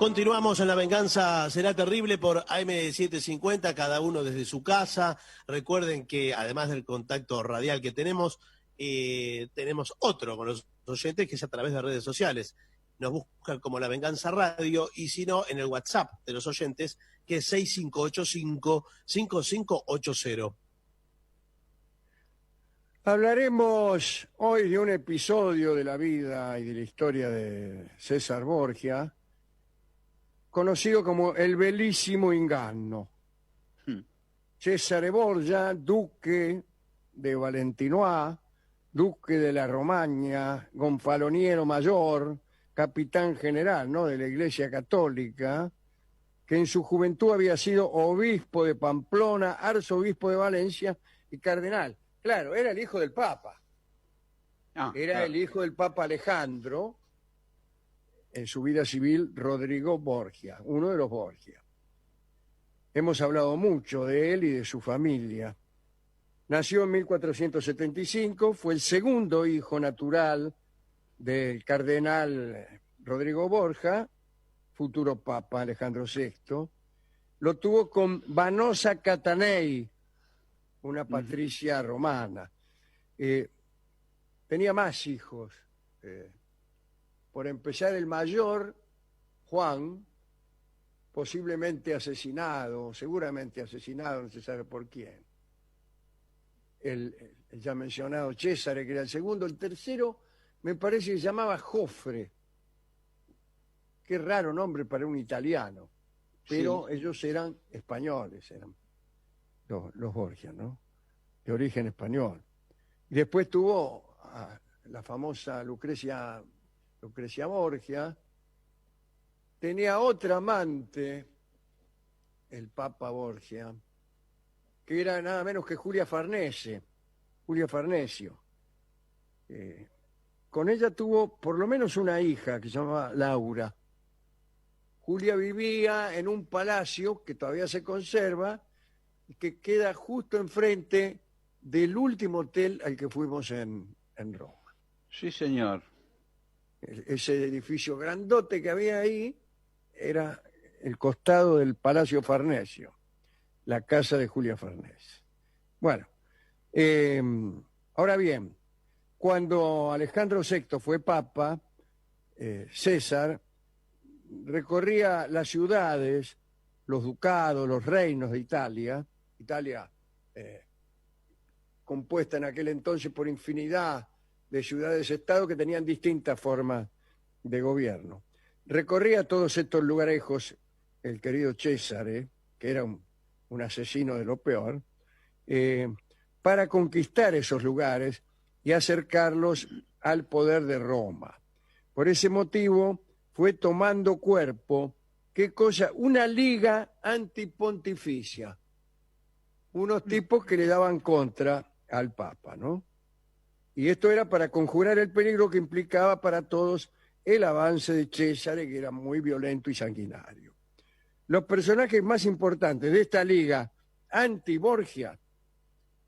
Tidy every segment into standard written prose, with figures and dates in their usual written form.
Continuamos en La Venganza Será Terrible por AM750, cada uno desde su casa. Recuerden que además del contacto radial que tenemos otro con los oyentes que es a través de redes sociales. Nos buscan como La Venganza Radio y si no, en el WhatsApp de los oyentes, que es 6585-5580. Hablaremos hoy de un episodio de la vida y de la historia de César Borgia, conocido como el Bellissimo Inganno. Cesare Borgia, duque de Valentinois, duque de la Romagna, gonfaloniero mayor, capitán general, ¿no?, de la Iglesia Católica, que en su juventud había sido obispo de Pamplona, arzobispo de Valencia y cardenal. Claro, era el hijo del Papa. Era el hijo del Papa Alejandro, en su vida civil, Rodrigo Borgia, uno de los Borgia. Hemos hablado mucho de él y de su familia. Nació en 1475, fue el segundo hijo natural del cardenal Rodrigo Borgia, futuro Papa Alejandro VI. Lo tuvo con Vanosa Catanei, una patricia romana. Tenía más hijos. Por empezar, el mayor, Juan, posiblemente asesinado, seguramente asesinado, no se sabe por quién. El ya mencionado César, que era el segundo. El tercero, me parece que se llamaba Jofre. Qué raro nombre para un italiano. Pero sí, ellos eran españoles, eran los Borgia, ¿no? De origen español. Y después tuvo a la famosa Lucrecia Borgia. Tenía otra amante, el Papa Borgia, que era nada menos que Julia Farnesio. Con ella tuvo por lo menos una hija que se llamaba Laura. Julia vivía en un palacio que todavía se conserva y que queda justo enfrente del último hotel al que fuimos en Roma. Sí, señor. Ese edificio grandote que había ahí era el costado del Palacio Farnesio, la casa de Julia Farnesio. Bueno, ahora bien, cuando Alejandro VI fue papa, César recorría las ciudades, los ducados, los reinos de Italia, compuesta en aquel entonces por infinidad de ciudades-estado que tenían distintas formas de gobierno. Recorría todos estos lugarejos el querido César, que era un asesino de lo peor, para conquistar esos lugares y acercarlos al poder de Roma. Por ese motivo fue tomando cuerpo, ¿qué cosa? Una liga antipontificia. Unos tipos que le daban contra al Papa, ¿no? Y esto era para conjurar el peligro que implicaba para todos el avance de César, que era muy violento y sanguinario. Los personajes más importantes de esta liga anti-Borgia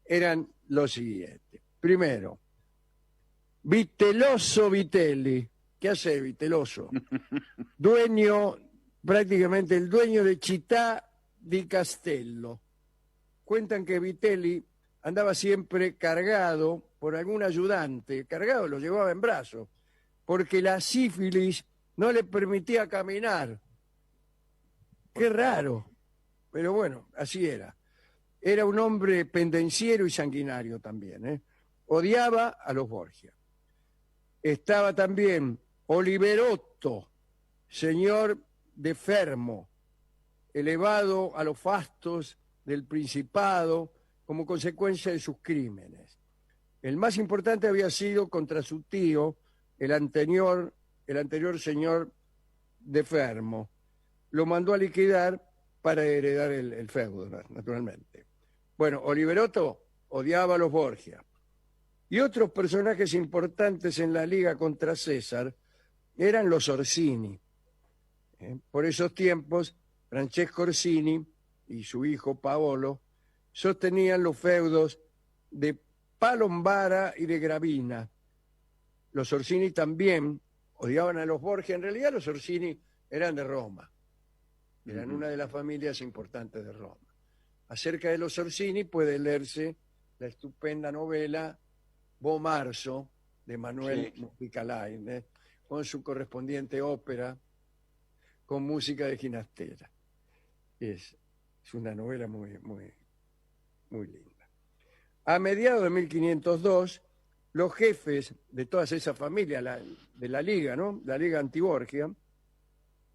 eran los siguientes. Primero, Vitelloso Vitelli. ¿Qué hace Vitelloso? Prácticamente el dueño de Città di Castello. Cuentan que Vitelli andaba siempre cargado por algún ayudante, cargado, lo llevaba en brazos, porque la sífilis no le permitía caminar. Qué raro, pero bueno, así era. Era un hombre pendenciero y sanguinario también, Odiaba a los Borgia. Estaba también Oliverotto, señor de Fermo, elevado a los fastos del Principado como consecuencia de sus crímenes. El más importante había sido contra su tío, el anterior señor de Fermo. Lo mandó a liquidar para heredar el feudo, naturalmente. Bueno, Oliverotto odiaba a los Borgia. Y otros personajes importantes en la liga contra César eran los Orsini. Por esos tiempos, Francesco Orsini y su hijo Paolo sostenían los feudos de Palombara y de Gravina. Los Orsini también odiaban a los Borgia. En realidad los Orsini eran de Roma, eran una de las familias importantes de Roma. Acerca de los Orsini puede leerse la estupenda novela Bo Marzo, de Manuel Sí. Mujica Lainez, con su correspondiente ópera, con música de Ginastera. Es una novela muy, muy, muy linda. A mediados de 1502, los jefes de todas esas familias, de la Liga, ¿no? La Liga Antiborgia,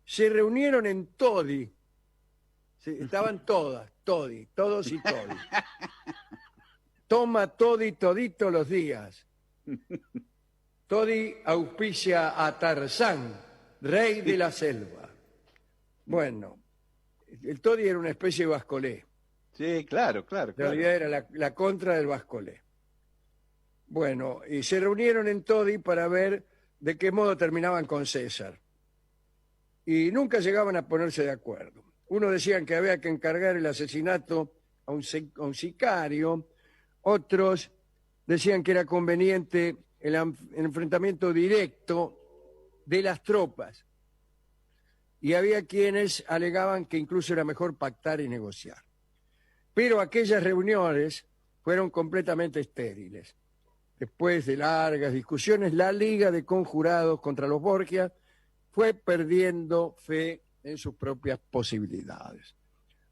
se reunieron en Todi. Sí, estaban todos y Todi. Toma Todi todito los días. Todi auspicia a Tarzán, rey de la selva. Bueno, el Todi era una especie de Bascolé. Sí, claro, claro, En claro. realidad era la contra del Bascolé. Bueno, y se reunieron en Todi para ver de qué modo terminaban con César. Y nunca llegaban a ponerse de acuerdo. Unos decían que había que encargar el asesinato a un sicario, otros decían que era conveniente el enfrentamiento directo de las tropas. Y había quienes alegaban que incluso era mejor pactar y negociar. Pero aquellas reuniones fueron completamente estériles. Después de largas discusiones, la Liga de Conjurados contra los Borgia fue perdiendo fe en sus propias posibilidades.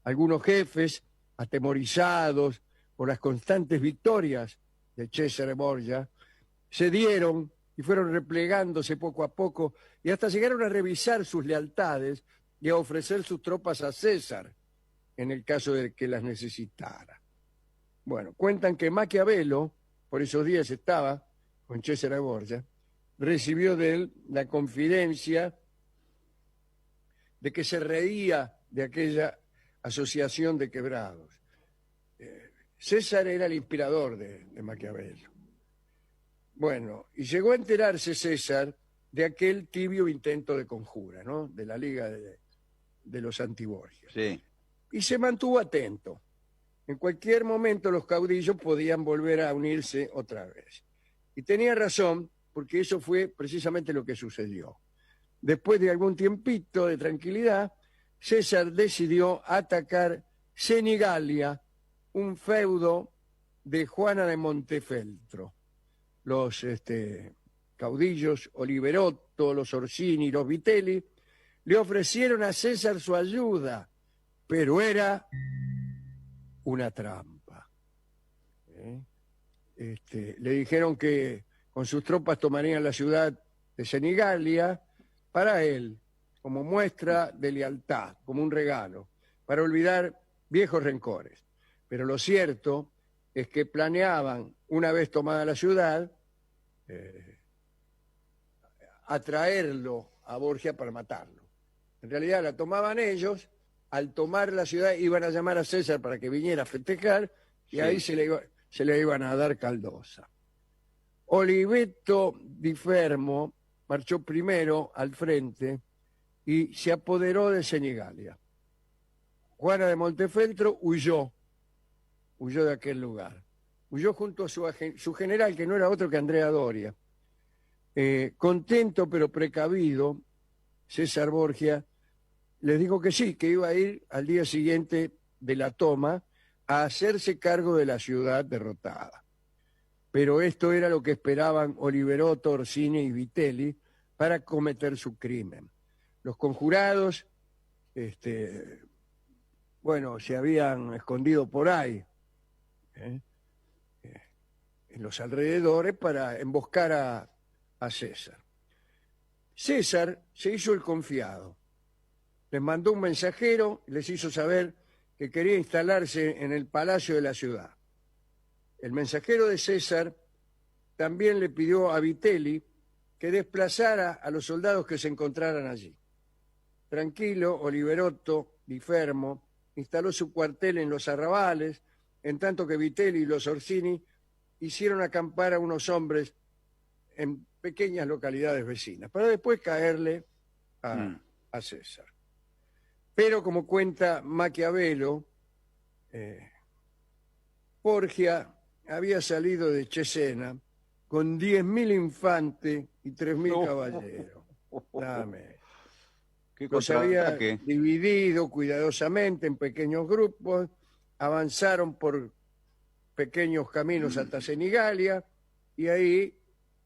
Algunos jefes, atemorizados por las constantes victorias de Cesare Borgia, cedieron y fueron replegándose poco a poco y hasta llegaron a revisar sus lealtades y a ofrecer sus tropas a César en el caso de que las necesitara. Bueno, cuentan que Maquiavelo, por esos días estaba con Cesare Borgia, recibió de él la confidencia de que se reía de aquella asociación de quebrados. César era el inspirador de Maquiavelo. Bueno, y llegó a enterarse César de aquel tibio intento de conjura, ¿no? De la Liga de los Antiborgias. Sí. Y se mantuvo atento. En cualquier momento los caudillos podían volver a unirse otra vez. Y tenía razón, porque eso fue precisamente lo que sucedió. Después de algún tiempito de tranquilidad, César decidió atacar Senigallia, un feudo de Juana de Montefeltro. Los caudillos Oliverotto, los Orsini, los Vitelli, le ofrecieron a César su ayuda, pero era una trampa. Le dijeron que con sus tropas tomarían la ciudad de Senigallia para él, como muestra de lealtad, como un regalo, para olvidar viejos rencores. Pero lo cierto es que planeaban, una vez tomada la ciudad, atraerlo a Borgia para matarlo. En realidad la tomaban ellos, al tomar la ciudad iban a llamar a César para que viniera a festejar y Sí. ahí se le iban a dar caldosa. Oliveto di Fermo marchó primero al frente y se apoderó de Senigallia. Juana de Montefeltro huyó de aquel lugar. Huyó junto a su general, que no era otro que Andrea Doria. Contento pero precavido, César Borgia les dijo que sí, que iba a ir al día siguiente de la toma a hacerse cargo de la ciudad derrotada. Pero esto era lo que esperaban Oliverotto, Orsini y Vitelli para cometer su crimen. Los conjurados, se habían escondido por ahí, en los alrededores, para emboscar a César. César se hizo el confiado. Les mandó un mensajero y les hizo saber que quería instalarse en el palacio de la ciudad. El mensajero de César también le pidió a Vitelli que desplazara a los soldados que se encontraran allí. Tranquilo, Oliverotto di Fermo instaló su cuartel en los arrabales, en tanto que Vitelli y los Orsini hicieron acampar a unos hombres en pequeñas localidades vecinas, para después caerle a César. Pero, como cuenta Maquiavelo, Borgia había salido de Cesena con 10.000 infantes y 3.000 caballeros. Dame. ¿Qué Los había contraataque? dividido cuidadosamente en pequeños grupos, avanzaron por pequeños caminos hasta Senigalia y ahí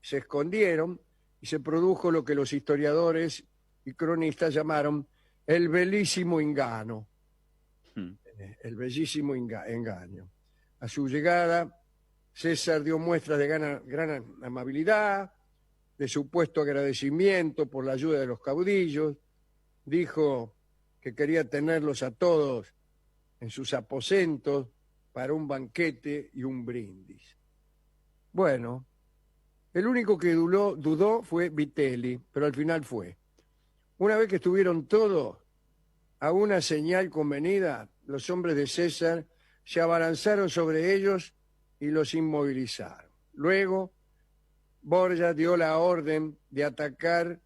se escondieron y se produjo lo que los historiadores y cronistas llamaron el bellísimo engano, Hmm. el bellísimo engaño. A su llegada, César dio muestras de gran amabilidad, de supuesto agradecimiento por la ayuda de los caudillos, dijo que quería tenerlos a todos en sus aposentos para un banquete y un brindis. Bueno, el único que dudó fue Vitelli, pero al final fue. Una vez que estuvieron todos, a una señal convenida, los hombres de César se abalanzaron sobre ellos y los inmovilizaron. Luego, Borgia dio la orden de atacar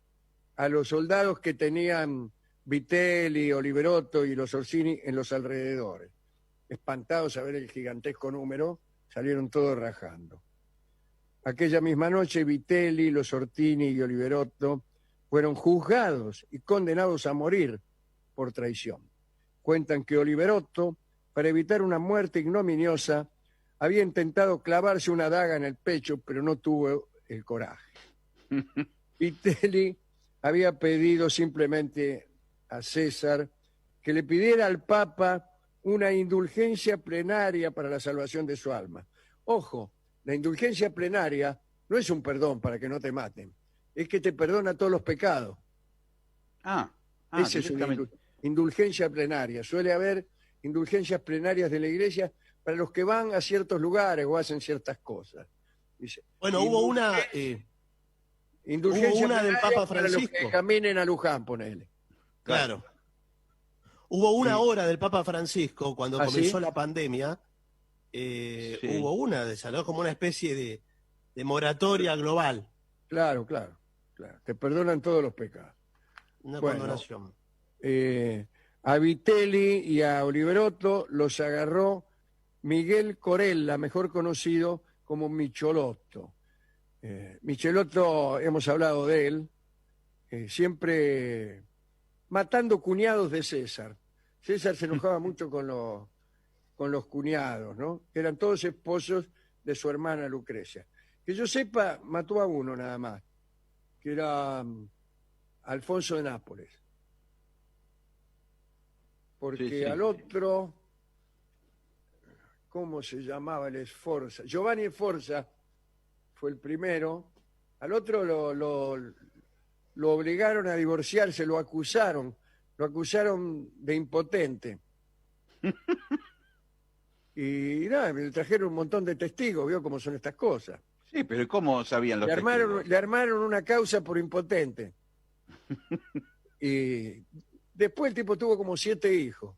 a los soldados que tenían Vitelli, Oliverotto y los Orsini en los alrededores. Espantados a ver el gigantesco número, salieron todos rajando. Aquella misma noche, Vitelli, los Ortini y Oliverotto fueron juzgados y condenados a morir por traición. Cuentan que Oliverotto, para evitar una muerte ignominiosa, había intentado clavarse una daga en el pecho, pero no tuvo el coraje. Vitelli había pedido simplemente a César que le pidiera al Papa una indulgencia plenaria para la salvación de su alma. Ojo, la indulgencia plenaria no es un perdón para que no te maten, es que te perdona todos los pecados. Esa es una Directamente. indulgencia plenaria. Suele haber indulgencias plenarias de la Iglesia para los que van a ciertos lugares o hacen ciertas cosas. Dice, Bueno, hubo una indulgencia del plenaria Papa para los que Francisco. caminen a Luján, ponele. Claro. Hubo una Sí. hora del Papa Francisco cuando ¿Ah, comenzó sí? la pandemia. Sí. Hubo una de esas, ¿no? Como una especie de moratoria global, Claro. Te perdonan todos los pecados. una Bueno. condonación. A Vitelli y a Oliverotto los agarró Miguel Corella, mejor conocido como Michelotto. Michelotto, hemos hablado de él, siempre matando cuñados de César. César se enojaba mucho con los cuñados, ¿no? Eran todos esposos de su hermana Lucrecia. Que yo sepa, mató a uno nada más, que era Alfonso de Nápoles. Porque Sí. al otro, ¿cómo se llamaba el Sforza? Giovanni Sforza fue el primero. Al otro lo obligaron a divorciarse, lo acusaron de impotente. Y nada, le trajeron un montón de testigos, vio cómo son estas cosas. Sí, pero ¿cómo sabían los testigos? Le armaron una causa por impotente. Y después el tipo tuvo como 7 hijos,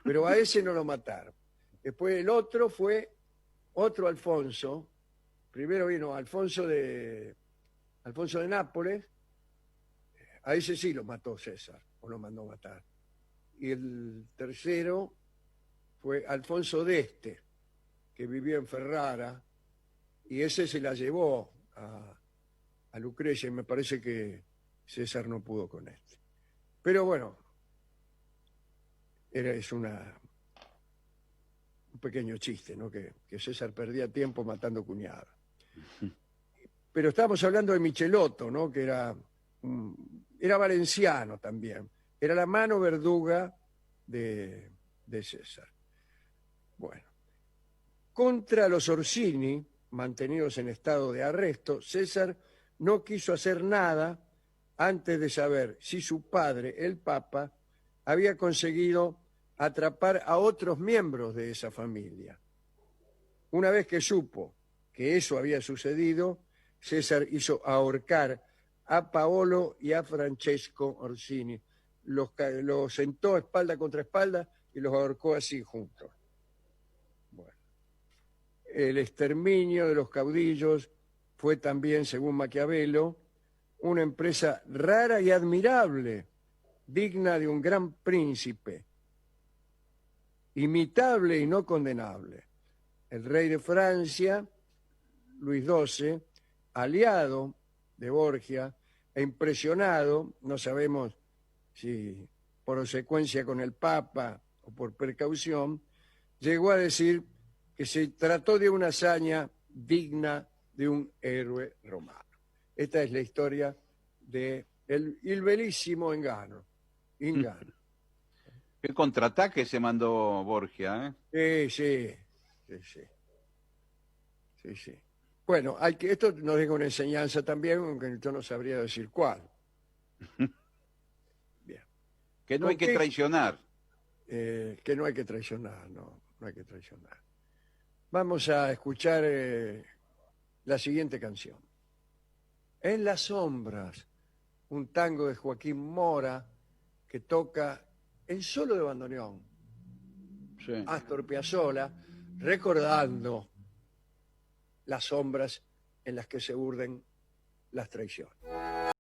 pero a ese no lo mataron. Después el otro fue otro Alfonso. Primero vino Alfonso de Nápoles. A ese sí lo mató César, o lo mandó matar. Y el tercero fue Alfonso d'Este, que vivía en Ferrara, y ese se la llevó a Lucrecia, y me parece que César no pudo con este. Pero bueno, es un pequeño chiste, ¿no? Que César perdía tiempo matando cuñados. Pero estábamos hablando de Michelotto, ¿no? Que era valenciano también. Era la mano verduga de César. Bueno, contra los Orsini, mantenidos en estado de arresto, César no quiso hacer nada antes de saber si su padre, el Papa, había conseguido atrapar a otros miembros de esa familia. Una vez que supo que eso había sucedido, César hizo ahorcar a Paolo y a Francesco Orsini. Los sentó espalda contra espalda y los ahorcó así juntos. Bueno. El exterminio de los caudillos fue también, según Maquiavelo, una empresa rara y admirable, digna de un gran príncipe, imitable y no condenable. El rey de Francia, Luis XII, aliado de Borgia e impresionado, no sabemos si por obsecuencia con el Papa o por precaución, llegó a decir que se trató de una hazaña digna de un héroe romano. Esta es la historia de el bellísimo Engano. Qué contraataque se mandó Borgia, ¿eh? Sí. Bueno, esto nos deja una enseñanza también, aunque yo no sabría decir cuál. Bien. Que no hay que traicionar. Que no hay que traicionar, no hay que traicionar. Vamos a escuchar la siguiente canción. En las sombras, un tango de Joaquín Mora que toca en solo de bandoneón. Sí. Astor Piazzolla, recordando las sombras en las que se urden las traiciones.